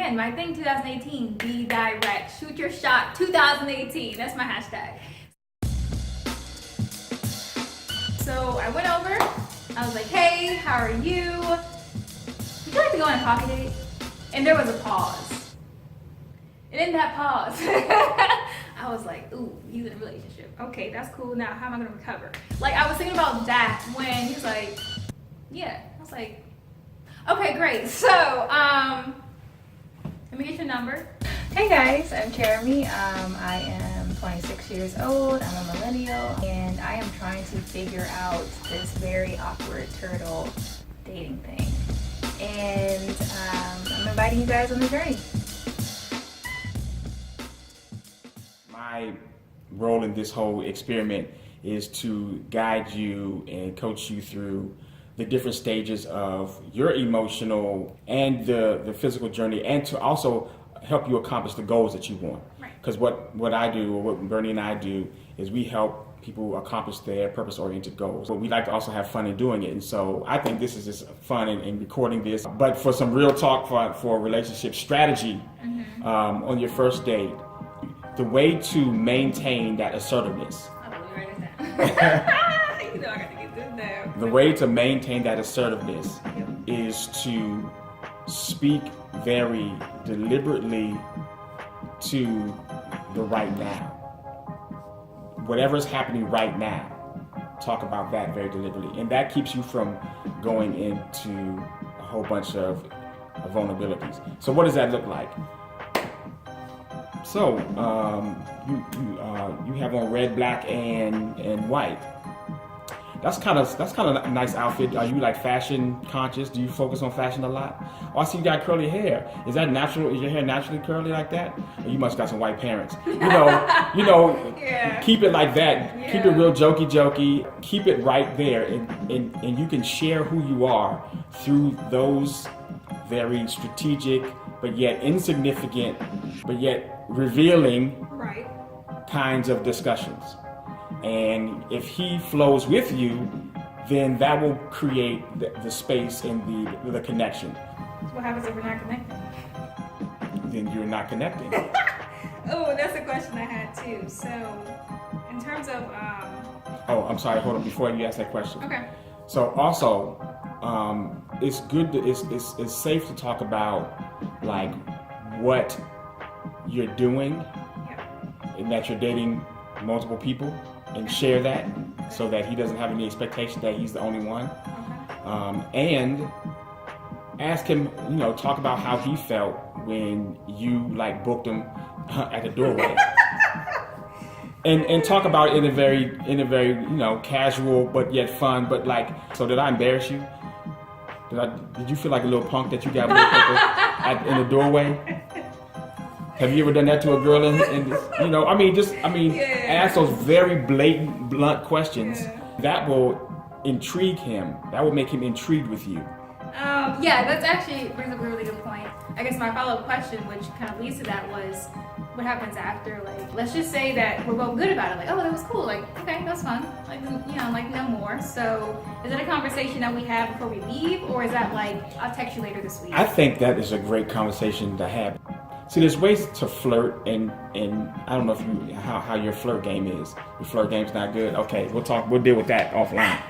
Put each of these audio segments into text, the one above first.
again, my thing 2018, be direct. Shoot your shot 2018. That's my hashtag. So I went over. I was like, hey, how are you? Would you like to go on a coffee date? And there was a pause. And in that pause, I was like, ooh, he's in a relationship. Okay, that's cool. Now, how am I going to recover? Like, I was thinking about that when he's like, yeah. I was like, okay, great. So, let me get your number. Hey guys, I'm Chiereme. I am 26 years old. I'm a millennial, and I am trying to figure out this very awkward turtle dating thing. And I'm inviting you guys on the journey. My role in this whole experiment is to guide you and coach you through the different stages of your emotional and the physical journey, and to also help you accomplish the goals that you want. Because what I do, or what Bernie and I do, is we help people accomplish their purpose-oriented goals. But we like to also have fun in doing it. And so I think this is just fun in recording this. But for some real talk for relationship strategy, on your first date, the way to maintain that assertiveness. You know I got to get this down. The way to maintain that assertiveness is to speak very deliberately to the right now. Whatever's happening right now, talk about that very deliberately. And that keeps you from going into a whole bunch of vulnerabilities. So what does that look like? So you have on red, black, and white. That's kind of a nice outfit. Are you like fashion conscious? Do you focus on fashion a lot? Oh, I see you got curly hair. Is that natural? Is your hair naturally curly like that? Or you must got some white parents. You know, Yeah. Keep it like that. Yeah. Keep it real jokey. Keep it right there, and you can share who you are through those very strategic, but yet insignificant, but yet revealing kinds of discussions. And if he flows with you, then that will create the space and the connection. So what happens if we're not connecting? Then you're not connecting. Oh, that's a question I had too. So, in terms of Oh, I'm sorry. Hold on. Before you ask that question. okay. So also, it's good. It's safe to talk about like what you're doing, and that you're dating multiple people, and share that so that he doesn't have any expectation that he's the only one. And ask him, talk about how he felt when you like booked him at the doorway. And talk about it in a very casual but yet fun. But like, so did I embarrass you? Did you feel like a little punk that you got booked in the doorway? Have you ever done that to a girl? Ask those very blatant, blunt questions. That will intrigue him. That will make him intrigued with you. Yeah, that's actually brings up a really good point. I guess my follow-up question, which kind of leads to that, was what happens after? Like, let's just say that we're both good about it. Like, oh, that was cool. Like, okay, that's fun. Like, no more. So, is that a conversation that we have before we leave, or is that like, I'll text you later this week? I think that is a great conversation to have. See, there's ways to flirt, and I don't know how your flirt game is. Your flirt game's not good. Okay, we'll deal with that offline.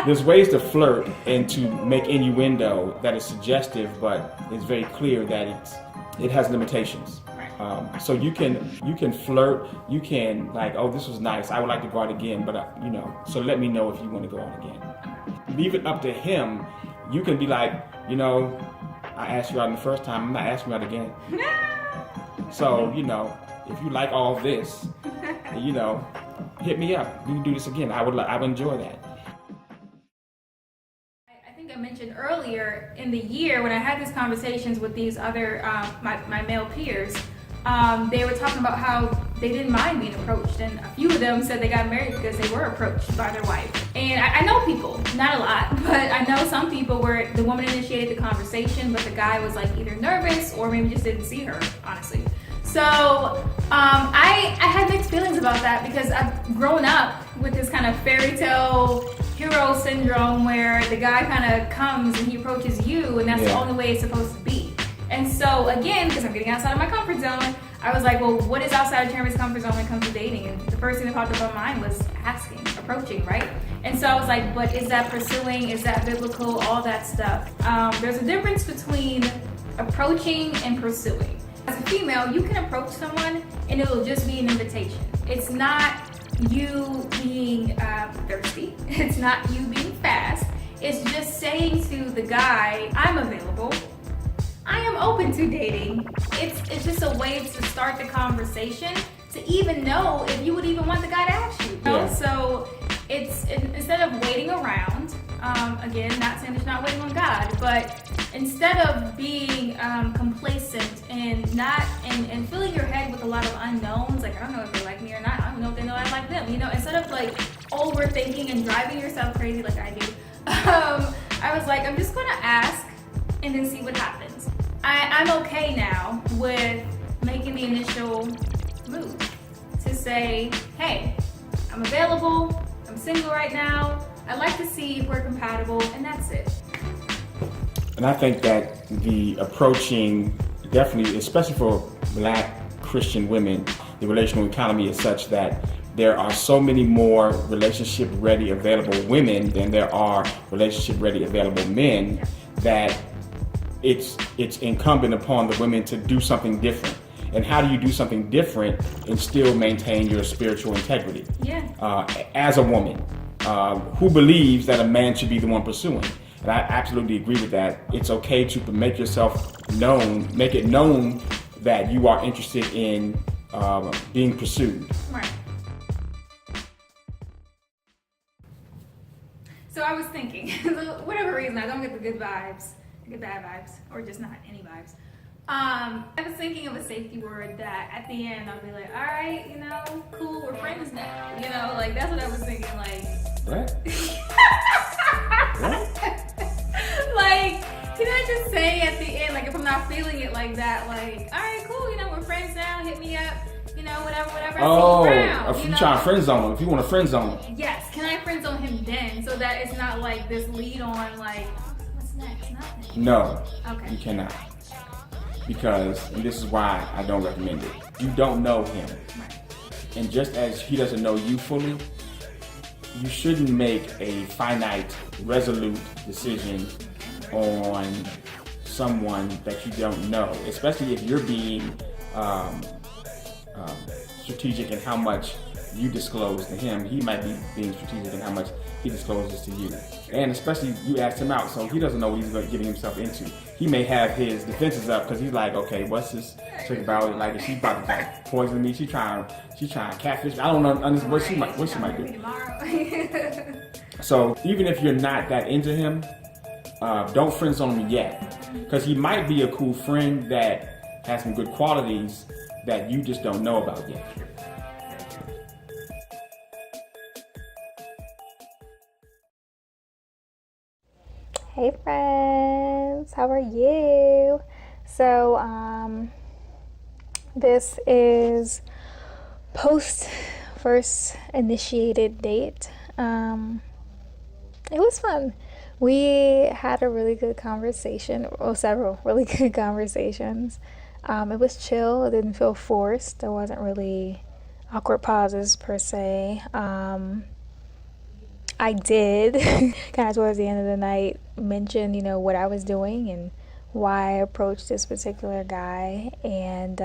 There's ways to flirt and to make innuendo that is suggestive, but it's very clear that it has limitations. So you can flirt. You can like, oh, this was nice. I would like to go out again, but so let me know if you want to go out again. Leave it up to him. You can be like, I asked you out the first time. I'm not asking you out again. So if you like all this, hit me up. We can do this again. I would enjoy that. I mentioned earlier in the year when I had these conversations with these other my male peers, they were talking about how they didn't mind being approached, and a few of them said they got married because they were approached by their wife. And I know people, not a lot, but I know some people where the woman initiated the conversation, but the guy was like either nervous or maybe just didn't see her, honestly. So I had mixed feelings about that because I've grown up with this kind of fairy tale hero syndrome where the guy kind of comes and he approaches you, and that's the only way it's supposed to be. And so again, because I'm getting outside of my comfort zone, I was like, well, what is outside of Chiereme's comfort zone when it comes to dating? And the first thing that popped up in my mind was asking, approaching, right? And so I was like, but is that pursuing? Is that biblical? All that stuff. There's a difference between approaching and pursuing. As a female, you can approach someone and it'll just be an invitation. It's not you being thirsty. It's not you being fast. It's just saying to the guy, I'm available. I am open to dating. It's just a way to start the conversation, to even know if you would even want the guy to ask you. Yeah. So it's instead of waiting around, again, not saying there's not waiting on God, but instead of being complacent and filling your head with a lot of unknowns, like I don't know if they like me or not, I don't know if they know I like them, instead of like overthinking and driving yourself crazy like I do, I was like, I'm just gonna ask and then see what happens. I'm okay now with making the initial move to say, hey, I'm available, I'm single right now, I'd like to see if we're compatible, and that's it. And I think that the approaching, definitely, especially for Black Christian women, the relational economy is such that there are so many more relationship-ready available women than there are relationship-ready available men, that it's incumbent upon the women to do something different. And how do you do something different and still maintain your spiritual integrity? Yeah. As a woman who believes that a man should be the one pursuing. And I absolutely agree with that. It's okay to make yourself known, make it known that you are interested in being pursued. Right. So I was thinking, for whatever reason, I don't get the good vibes, the bad vibes, or just not any vibes. I was thinking of a safety word that at the end I'll be like, all right, cool, we're friends now. Like that's what I was thinking, like. What? What? Like, can I just say at the end, like if I'm not feeling it like that, like, all right, cool, we're friends now, hit me up, whatever. Oh, if you trying to friend zone him, if you want to friend zone him. Yes, can I friend zone him then, so that it's not like this lead on, like, what's next? Nothing. No, Okay. you cannot. Because, and this is why I don't recommend it, you don't know him. Right. And just as he doesn't know you fully, you shouldn't make a finite, resolute decision on someone that you don't know, especially if you're being strategic in how much you disclose to him. He might be being strategic in how much he discloses to you. And especially you asked him out, so he doesn't know what he's getting himself into. He may have his defenses up because he's like, okay, what's this chick about? Like, is she about to like poison me? She trying to catfish me? I don't know what she might do. So even if you're not that into him, don't friend zone him yet, because he might be a cool friend that has some good qualities that you just don't know about yet. Hey friends, how are you? So this is post first initiated date. It was fun. We had a really good conversation, or several really good conversations. It was chill. It didn't feel forced. There wasn't really awkward pauses per se. I did kind of towards the end of the night mention, what I was doing and why I approached this particular guy. And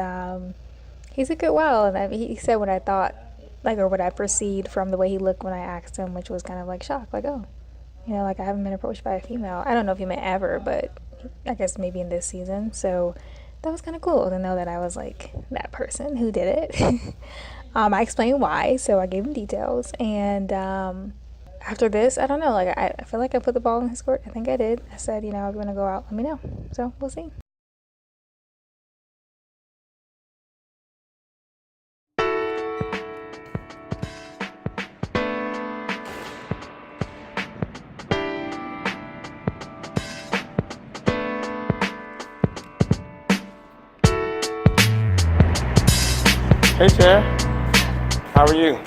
he took it well. And he said what I thought, or what I perceived from the way he looked when I asked him, which was kind of like shock, like, oh, I haven't been approached by a female. I don't know if he meant ever, but I guess maybe in this season. So that was kind of cool to know that I was like that person who did it. I explained why, so I gave him details. And after this, I don't know, I feel like I put the ball in his court. I think I did. I said, I'm going to go out. Let me know. So we'll see. Hey, Chair. How are you?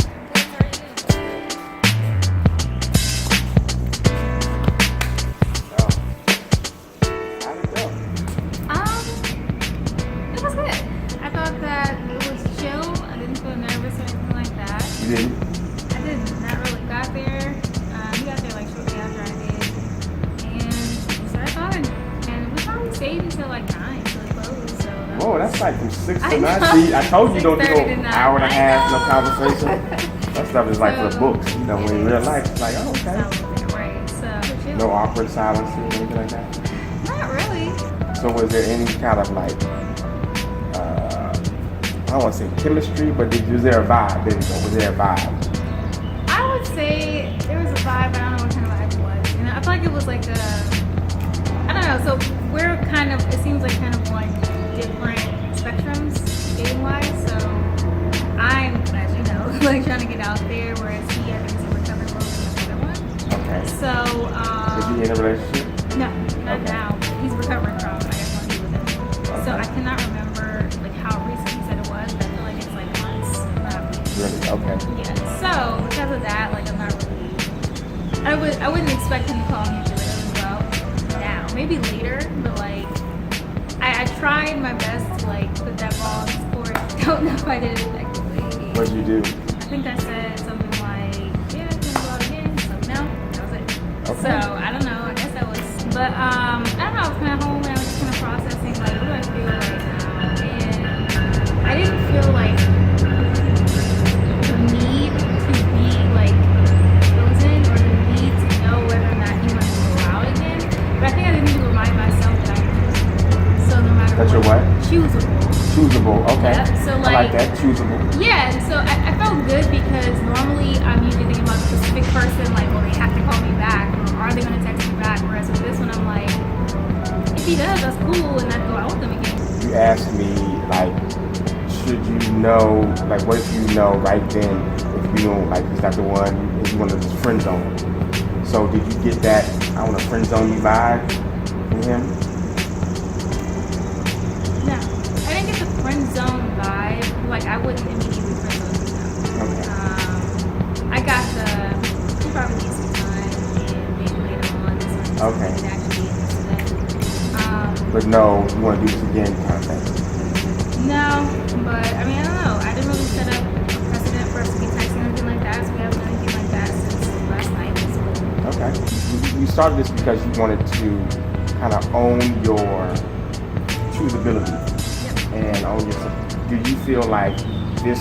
didn't? I did not really got there. He got there like shortly after I did. And we started talking. And we probably stayed until like 9 till it closed. So Whoa, that's like from 6 to I 9. know. See, I told you don't do 6:30 to no 9. hour and a I half, no know. conversation. That stuff is like for the So, books. You know, when in real life, it's like, oh, okay. Right. So No awkward silences or anything like that? not really. So was there any kind of like, I don't want to say chemistry, but was there a vibe? There we go. Was there a vibe? I would say there was a vibe, but I don't know what kind of vibe it was. You know, I feel like it was like I don't know. So we're kind of, it seems like kind of like different spectrums dating wise. So I'm, as you know, like trying to get out there, whereas he, I think, is a recovery from another one. Okay. So, Is he in a relationship? no, not Okay. now. He's recovering from, I guess, when he was in. So Okay. I cannot remember like how recent he said it was, but I feel like it's like months, not weeks. Really? Okay. Yeah. So because of that, like I'm not really. I wouldn't expect him to call me to as well now. Maybe later, but like I tried my best to like put that ball in his court. Don't know if I did it effectively. What did you do? I think I said something like, "Yeah, can we go out again?" So no, that was it. Okay. So I don't know. I guess that was. But I don't know. I was kind of home and I was just kind of processing like, what do I feel right now? And I didn't feel like the need to be like chosen or the need to know whether or not he wants to go out again. But I think I need to remind myself that I'm choosable. So no matter That you're what? choosable. Choosable. Okay. Yep, so, I like like- that. Choosable. Yeah, so I felt good because normally I'm usually thinking about a specific person, like, well, they have to call me back, or are they going to text me back? Whereas with this one, I'm like, if he does, that's cool, and I'd go out with them again. You asked me, like, should you know, like, what if you know right then if you know, like, he's not the one, if you want to just friend zone him? So did you get that, I want to friend zone you vibe from him? No, I didn't get the friend zone vibe. Like, I wouldn't immediately friend zone him. Okay. I got the, he probably needs some time, and maybe later on, this one Okay. could actually be interested. But no, you want to do this again kind of thing. No, but I mean, I don't know. I didn't really set up a precedent for us to be texting or anything like that, so we haven't done anything like that since last night. Okay. You started this because you wanted to kind of own your choosability. Yep. And own yourself. Do you feel like this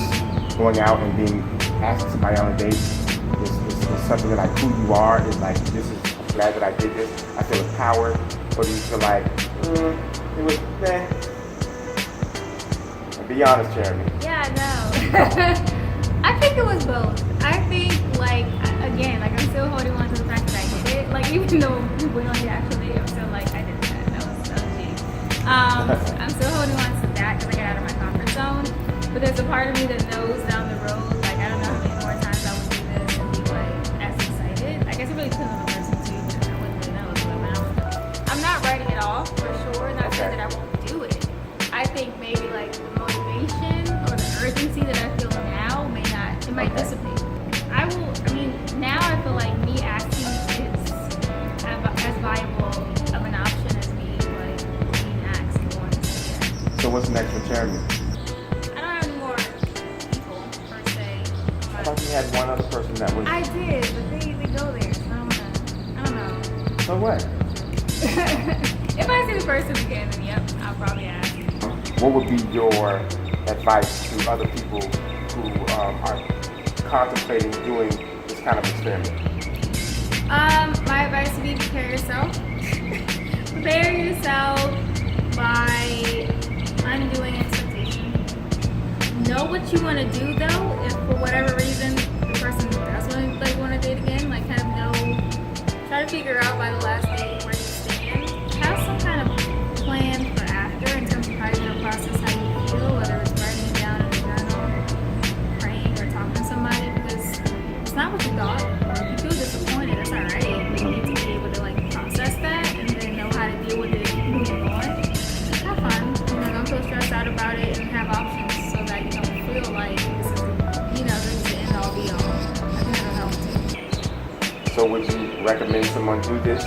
going out and being asking somebody on a date is something that like who you are? Is like, this is, I'm glad that I did this. I feel empowered. Or do you feel like, it was, be honest, Chiereme. Yeah, no. I think it was both. I think, like, again, like, I'm still holding on to the fact that I did it. Like, even though we went on the actual date, I'm still like, I did that. That was cheap. I'm still holding on to that because I got out of my comfort zone. But there's a part of me that knows down the road, like, I don't know how many more times I would do this and be, like, as excited. I guess it really depends on the person, too. I wouldn't really know. So, I'm not writing it off, for sure. Not saying that I won't do it. I think maybe, like, the motivation or the urgency that I feel now may not, it might dissipate. Now I feel like me asking is as viable of an option as me, like, being asked and wanting to say yes. So what's next for Chiereme? I don't have any more people, per se. I thought you had one other person that was. I did, but they go there, so I don't know. So what? If I see the person again, then yep, I'll probably ask. What would be your advice to other people who are contemplating doing this kind of experiment? My advice would be prepare yourself. Prepare yourself by undoing expectations. Know what you want to do though. If for whatever reason the person does want to date again, like kind of know, try to figure out by the last date where you stand. Have some kind of plan for after in terms of how you're gonna process how you feel, whether it's writing it down in a journal, praying, or talking to somebody, because it's not what you thought. Or if you feel disappointed, that's alright. You need to be able to like process that and then know how to deal with it moving on. Have fun. Don't feel stressed out about it and have options so that you don't feel like this is this is the end all be all. I think that'll help too. So would you recommend someone do this